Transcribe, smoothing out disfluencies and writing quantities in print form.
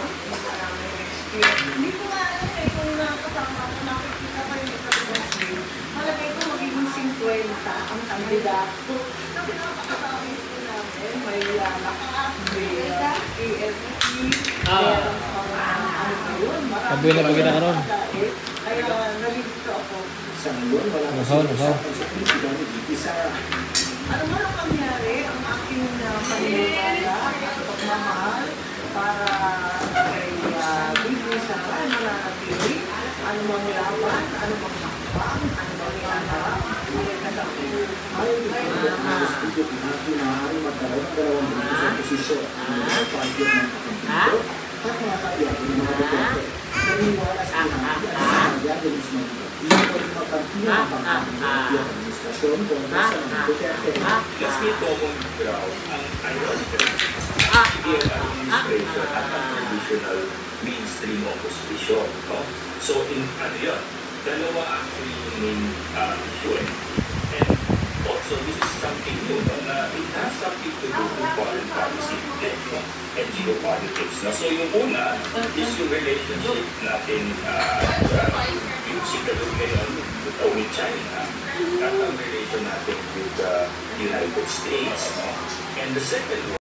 maraming experience. Hindi ko nga alam eh kung nakasama ko, nakikita ko yung ito. Malagay ko magiging 50 ang kandidato. Kasi nakakasama ko namin, may naka-AFP, meron pang yun. Marami na karon. Kaya nalilito ako. Sa ngayon, wala kasi usapan sa Pilipinas ni VP Sara. Ano man ang mangyari, ang aking paniniwala at pagmamahal para kay VP Sara ay mananatili. Ano mang laban, ano mang hakbang, ano mang hinaharap, ay kasapin. Ay, sa studio, pinahari magkaroon ng dalawang grupo sa posisyon. Ang pagkakit ng kapatid at mga kaiyak ng mga depende. Naniniwala sa pinahari at sa kanya ng mismo. Hindi ko rin magkampiyan ang pagkakit ng administrasyon kung nasa mga depende. Let's get common ground ang ironically. Here administration at ang traditional mainstream opposition. No? So in ano yun, dalawa actually yung main issue. And also this is something new, no? Na it has something to do with foreign policy and geopolitics. No? So yung una is yung relationship natin yung sikalog ngayon with China at ang relation natin with the United States. No? And the second one,